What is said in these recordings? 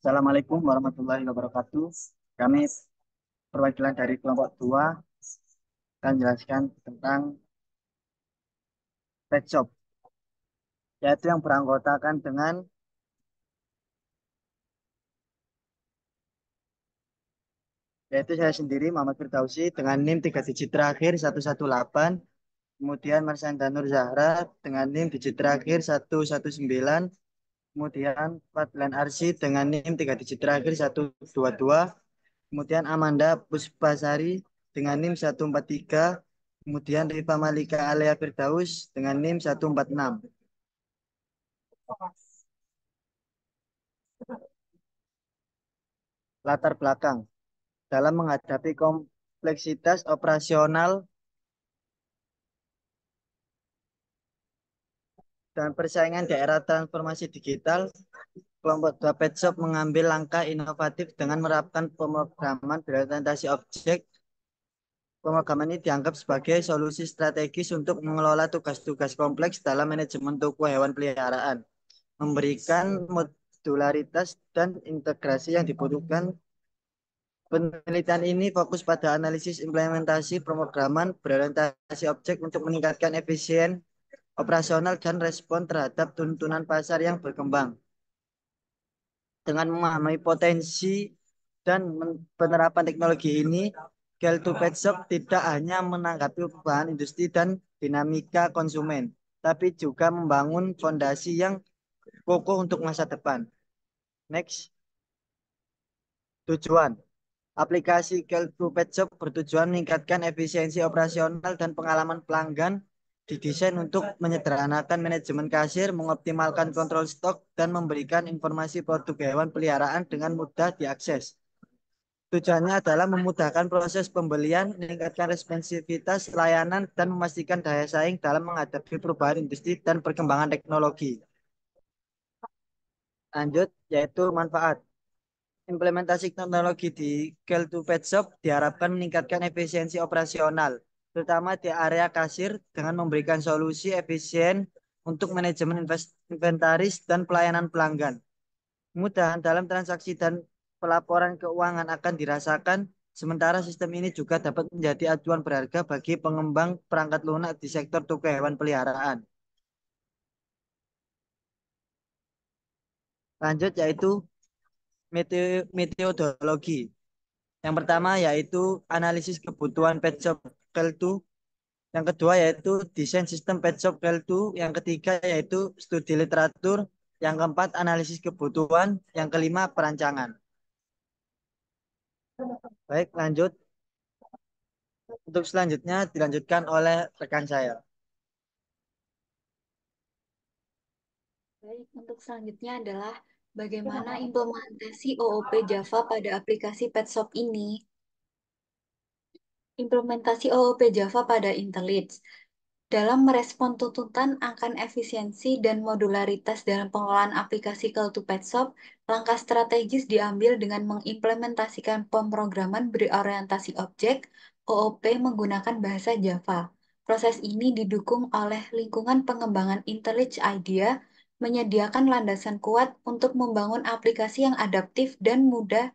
Assalamualaikum warahmatullahi wabarakatuh. Kami perwakilan dari kelompok 2 akan menjelaskan tentang pet shop, yaitu yang beranggotakan dengan yaitu saya sendiri Muhammad Firdausi dengan NIM 3 digit terakhir 118, kemudian Marsanda Nur Zahra dengan NIM digit terakhir 119, kemudian Fadlan Arsy dengan NIM 3 digit terakhir 122, kemudian Amanda Puspasari dengan NIM 143, kemudian Rifa Malika Alea Firdaus dengan NIM 146. Latar belakang dalam menghadapi kompleksitas operasional dan persaingan daerah transformasi digital, kelompok 2 Pet Shop mengambil langkah inovatif dengan menerapkan pemrograman berorientasi objek. Pemrograman ini dianggap sebagai solusi strategis untuk mengelola tugas-tugas kompleks dalam manajemen toko hewan peliharaan, memberikan modularitas dan integrasi yang dibutuhkan. Penelitian ini fokus pada analisis implementasi pemrograman berorientasi objek untuk meningkatkan efisien operasional dan respon terhadap tuntunan pasar yang berkembang. Dengan memahami potensi dan penerapan teknologi ini, Geltu Pet Shop tidak hanya menanggapi perubahan industri dan dinamika konsumen, tapi juga membangun fondasi yang kokoh untuk masa depan. Next, tujuan. Aplikasi Kelku Pet Shop bertujuan meningkatkan efisiensi operasional dan pengalaman pelanggan, didesain untuk menyederhanakan manajemen kasir, mengoptimalkan kontrol stok, dan memberikan informasi produk hewan peliharaan dengan mudah diakses. Tujuannya adalah memudahkan proses pembelian, meningkatkan responsivitas layanan, dan memastikan daya saing dalam menghadapi perubahan industri dan perkembangan teknologi. Lanjut, yaitu manfaat. Implementasi teknologi di Kel2 Pet Shop diharapkan meningkatkan efisiensi operasional, terutama di area kasir dengan memberikan solusi efisien untuk manajemen inventaris dan pelayanan pelanggan. Kemudahan dalam transaksi dan pelaporan keuangan akan dirasakan, sementara sistem ini juga dapat menjadi acuan berharga bagi pengembang perangkat lunak di sektor toko hewan peliharaan. Lanjut yaitu metodologi. Yang pertama yaitu analisis kebutuhan pet shop Kel2. Yang kedua yaitu desain sistem pet shop Kel2. Yang ketiga yaitu studi literatur. Yang keempat analisis kebutuhan. Yang kelima perancangan. Baik, lanjut. Untuk selanjutnya dilanjutkan oleh rekan saya. Baik, untuk selanjutnya adalah bagaimana implementasi OOP Java pada aplikasi PetShop ini. Implementasi OOP Java pada IntelliJ. Dalam merespon tuntutan akan efisiensi dan modularitas dalam pengelolaan aplikasi Call to Pet Shop, langkah strategis diambil dengan mengimplementasikan pemrograman berorientasi objek OOP menggunakan bahasa Java. Proses ini didukung oleh lingkungan pengembangan IntelliJ IDEA, menyediakan landasan kuat untuk membangun aplikasi yang adaptif dan mudah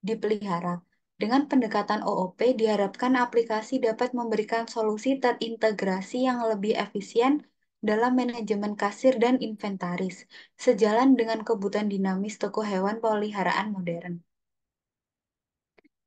dipelihara. Dengan pendekatan OOP, diharapkan aplikasi dapat memberikan solusi terintegrasi yang lebih efisien dalam manajemen kasir dan inventaris, sejalan dengan kebutuhan dinamis toko hewan peliharaan modern.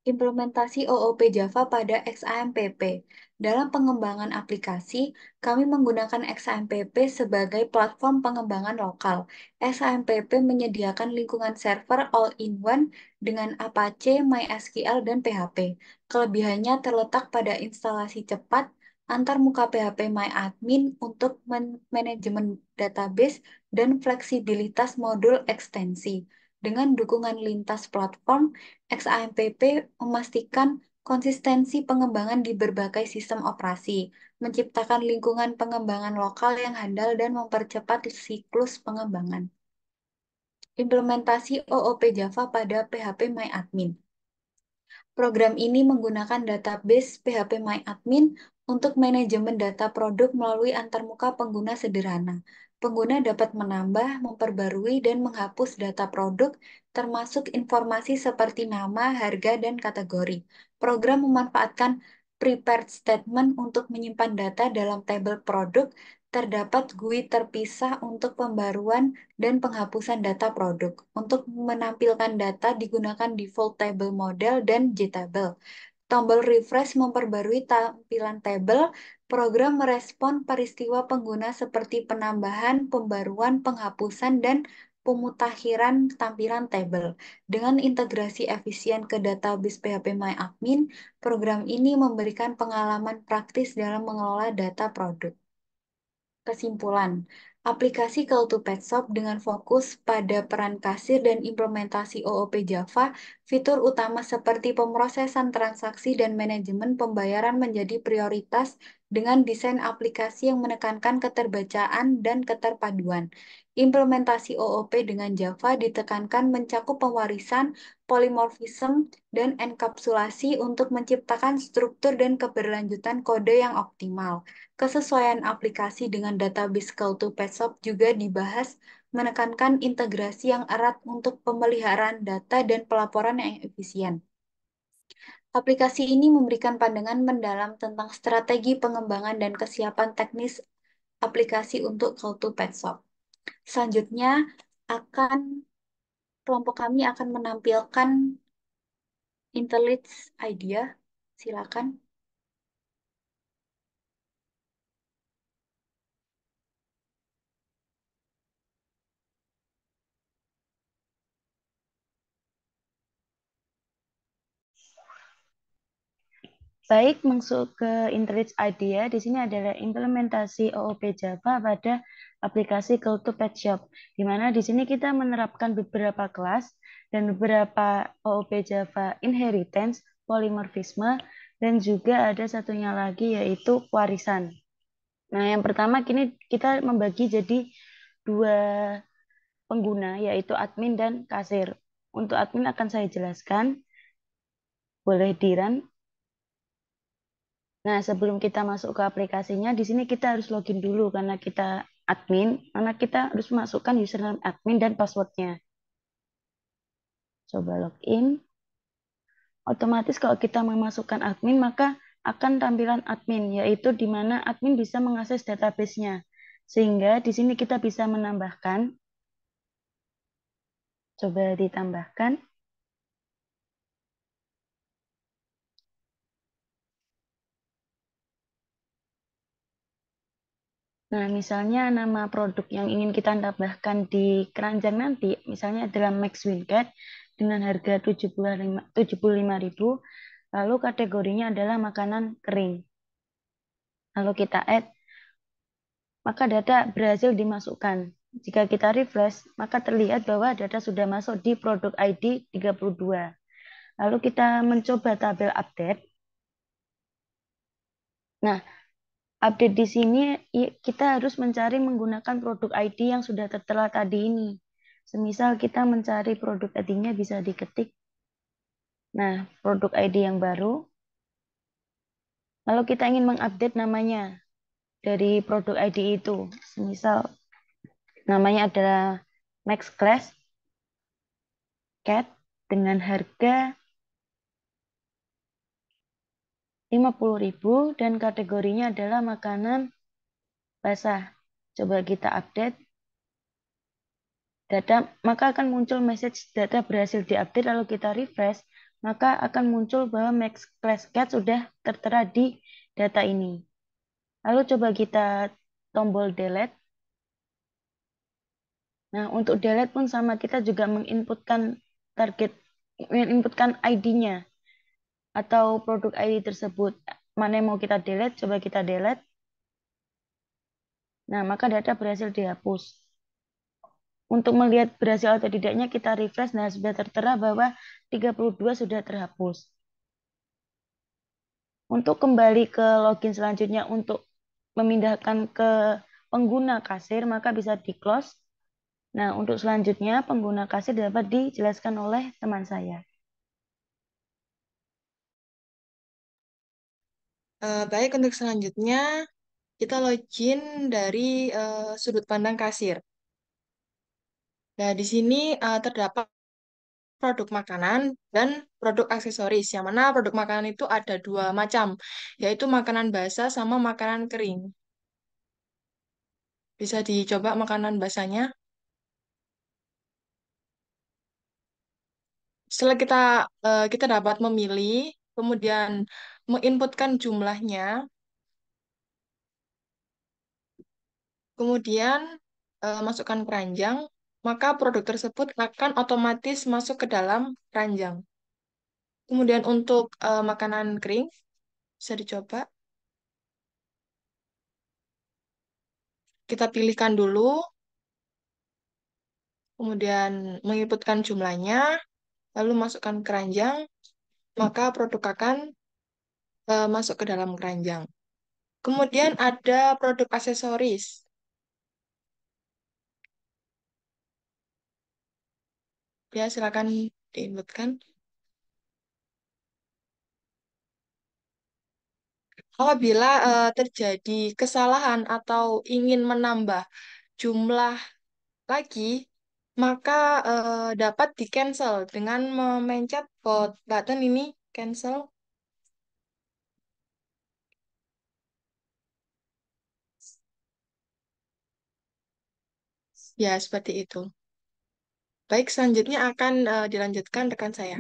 Implementasi OOP Java pada XAMPP. Dalam pengembangan aplikasi, kami menggunakan XAMPP sebagai platform pengembangan lokal. XAMPP menyediakan lingkungan server all-in-one dengan Apache, MySQL, dan PHP. Kelebihannya terletak pada instalasi cepat, antarmuka PHP MyAdmin untuk manajemen database, dan fleksibilitas modul ekstensi. Dengan dukungan lintas platform, XAMPP memastikan konsistensi pengembangan di berbagai sistem operasi, menciptakan lingkungan pengembangan lokal yang handal dan mempercepat siklus pengembangan. Implementasi OOP Java pada PHP MyAdmin. Program ini menggunakan database PHP MyAdmin Untuk manajemen data produk melalui antarmuka pengguna sederhana, pengguna dapat menambah, memperbarui, dan menghapus data produk, termasuk informasi seperti nama, harga, dan kategori. Program memanfaatkan prepared statement untuk menyimpan data dalam tabel produk. Terdapat GUI terpisah untuk pembaruan dan penghapusan data produk. Untuk menampilkan data digunakan default table model dan JTable. Tombol refresh memperbarui tampilan tabel. Program merespon peristiwa pengguna seperti penambahan, pembaruan, penghapusan, dan pemutakhiran tampilan tabel. Dengan integrasi efisien ke database PHP program ini memberikan pengalaman praktis dalam mengelola data produk. Kesimpulan, aplikasi Call to Pet Shop dengan fokus pada peran kasir dan implementasi OOP Java, fitur utama seperti pemrosesan transaksi dan manajemen pembayaran menjadi prioritas dengan desain aplikasi yang menekankan keterbacaan dan keterpaduan. Implementasi OOP dengan Java ditekankan mencakup pewarisan, polimorfisme, dan enkapsulasi untuk menciptakan struktur dan keberlanjutan kode yang optimal. Kesesuaian aplikasi dengan database Call to Pet Shop juga dibahas, menekankan integrasi yang erat untuk pemeliharaan data dan pelaporan yang efisien. Aplikasi ini memberikan pandangan mendalam tentang strategi pengembangan dan kesiapan teknis aplikasi untuk Call to Pet Shop. Selanjutnya, akan kelompok kami akan menampilkan IntelliJ IDEA. Silakan. Baik, masuk ke IntelliJ IDEA. Di sini adalah implementasi OOP Java pada aplikasi Call to Pet Shop, di mana di sini kita menerapkan beberapa kelas dan beberapa OOP Java inheritance, polymorphisme, dan juga ada satunya lagi yaitu warisan. Nah, yang pertama kini kita membagi jadi dua pengguna, yaitu admin dan kasir. Untuk admin akan saya jelaskan. Boleh di-run. Nah, sebelum kita masuk ke aplikasinya, di sini kita harus login dulu karena kita admin, karena kita harus masukkan username admin dan passwordnya. Coba login. Otomatis kalau kita memasukkan admin, maka akan tampilan admin, yaitu di mana admin bisa mengakses database-nya. Sehingga di sini kita bisa menambahkan. Coba ditambahkan. Nah, misalnya nama produk yang ingin kita tambahkan di keranjang nanti, misalnya adalah Max Wincat dengan harga 75.000, lalu kategorinya adalah makanan kering. Lalu kita add, maka data berhasil dimasukkan. Jika kita refresh, maka terlihat bahwa data sudah masuk di produk ID 32. Lalu kita mencoba tabel update. Nah, update di sini kita harus mencari menggunakan produk ID yang sudah tertera tadi ini. Semisal kita mencari produk ID-nya bisa diketik. Nah, produk ID yang baru. Lalu kita ingin mengupdate namanya dari produk ID itu. Semisal namanya adalah Max Class Cat dengan harga 50.000 dan kategorinya adalah makanan basah. Coba kita update. Data, maka akan muncul message data berhasil diupdate, lalu kita refresh, maka akan muncul bahwa Max Class Cat sudah tertera di data ini. Lalu coba kita tombol delete. Nah, untuk delete pun sama, kita juga menginputkan target, menginputkan ID-nya atau produk ID tersebut. Mana yang mau kita delete, coba kita delete. Nah, maka data berhasil dihapus. Untuk melihat berhasil atau tidaknya kita refresh, nah sudah tertera bahwa 32 sudah terhapus. Untuk kembali ke login selanjutnya untuk memindahkan ke pengguna kasir, maka bisa di close. Nah, untuk selanjutnya pengguna kasir dapat dijelaskan oleh teman saya. Baik, untuk selanjutnya kita login dari sudut pandang kasir. Nah, di sini terdapat produk makanan dan produk aksesoris. Yang mana produk makanan itu ada dua macam, yaitu makanan basah sama makanan kering. Bisa dicoba makanan basahnya. Setelah kita dapat memilih, kemudian menginputkan jumlahnya, kemudian masukkan keranjang, maka produk tersebut akan otomatis masuk ke dalam keranjang. Kemudian untuk makanan kering, bisa dicoba. Kita pilihkan dulu, kemudian menginputkan jumlahnya, lalu masukkan keranjang, maka produk akan masuk ke dalam keranjang. Kemudian ada produk aksesoris. Ya, silakan diinputkan. Apabila terjadi kesalahan atau ingin menambah jumlah lagi, maka dapat di-cancel dengan memencet button ini, cancel. Ya, seperti itu. Baik, selanjutnya akan dilanjutkan rekan saya.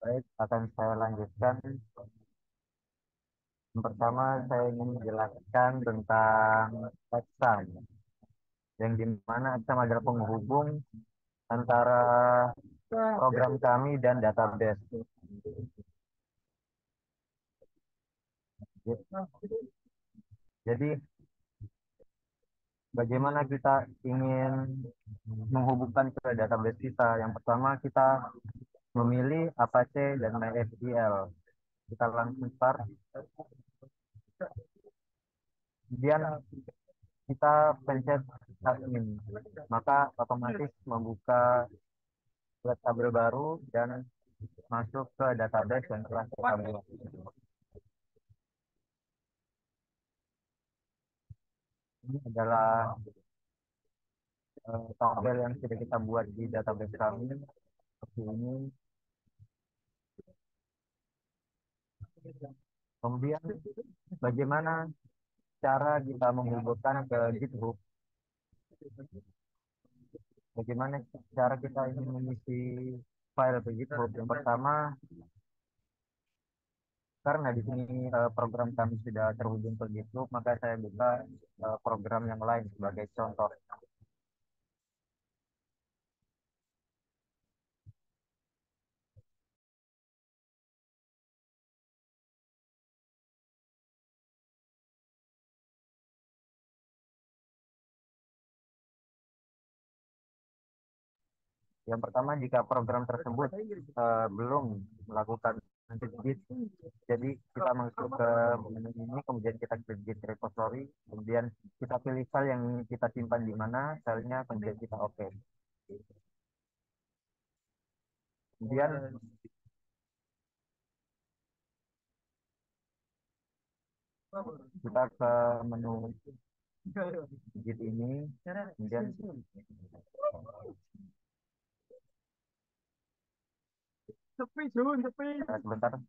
Baik, akan saya lanjutkan. Yang pertama, saya ingin menjelaskan tentang exam, yang dimana exam adalah penghubung antara program kami dan database. Jadi, bagaimana kita ingin menghubungkan ke database kita? Yang pertama, kita memilih Apache dan MySQL. Kita langsung start. Kemudian kita pencet admin, maka otomatis membuka web tabel baru dan masuk ke database yang telah kita buat. Ini adalah tabel yang sudah kita buat di database kami seperti ini. Kemudian bagaimana cara kita menghubungkan ke GitHub? Bagaimana cara kita ingin mengisi file ke GitHub? Yang pertama, karena di sini program kami sudah terhubung ke GitHub, maka saya buka program yang lain sebagai contoh. Yang pertama, jika program tersebut belum melakukan git, jadi kita masuk ke menu ini, kemudian kita klik git repository, kemudian kita pilih file yang ingin kita simpan di mana, filenya, kemudian kita oke. Kemudian kita ke menu git ini, kemudian sebentar.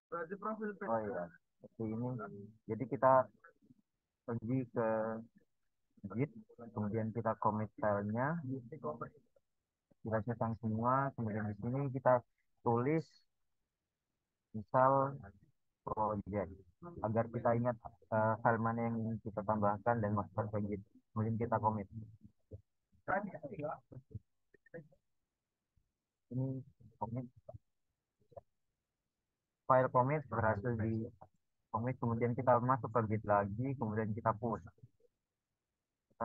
Oh iya, seperti ini. Jadi kita pergi ke Git, kemudian kita commit filenya, kita setting semua, kemudian di sini kita tulis misal project agar kita ingat file mana yang ingin kita tambahkan dan masukkan ke Git. Kemudian kita commit. Ini commit, file commit berhasil di commit, kemudian kita masuk ke Git lagi, kemudian kita push. Kita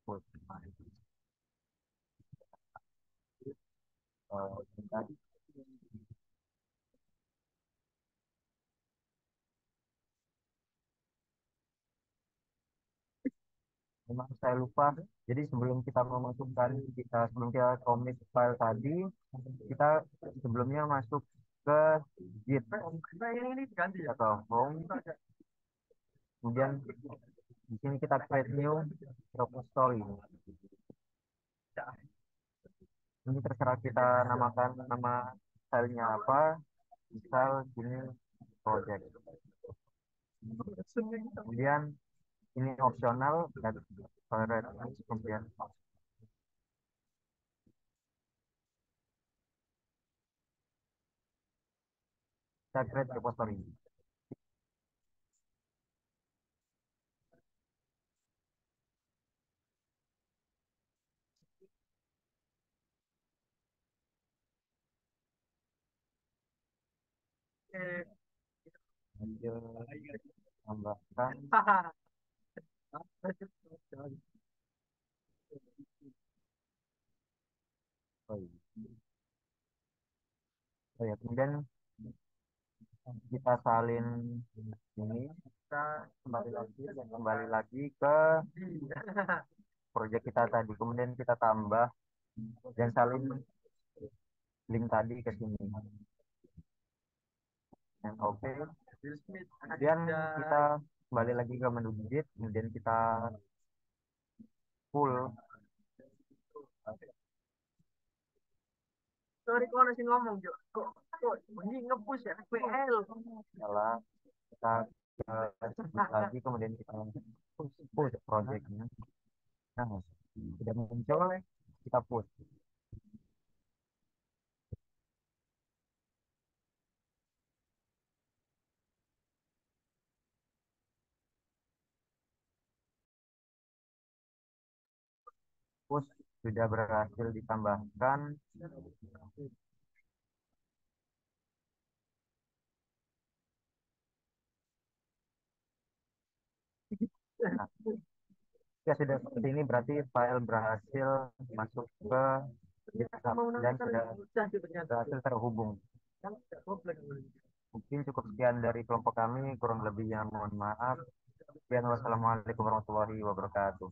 push. Kita memang saya lupa. Jadi sebelum kita memasukkan sebelum kita commit file tadi, kita sebelumnya masuk ke Git atau home. Kemudian di sini kita create new repository. Ini terserah kita namakan nama filenya apa. Misal ini project. Kemudian ini opsional dan kemudian kita create repository. Lanjut, tambahkan. Oh iya. Oh ya, kemudian kita salin ini, kita kembali lagi ke proyek kita tadi, kemudian kita tambah dan salin link tadi ke sini. Dan oke. Kemudian kita kembali lagi ke menu Git, kemudian kita pull. Sorry, kok masih ngomong, Jo. Kok bunyi nge-push ya, FPL. Setelah kita lagi, kemudian kita push projectnya. Nah, sudah muncul, kita push. Push sudah berhasil ditambahkan. Nah, ya sudah seperti ini, berarti file berhasil masuk ke GitHub dan sudah berhasil terhubung. Mungkin cukup sekian dari kelompok kami, kurang lebihnya mohon maaf. Sekian, wassalamualaikum warahmatullahi wabarakatuh.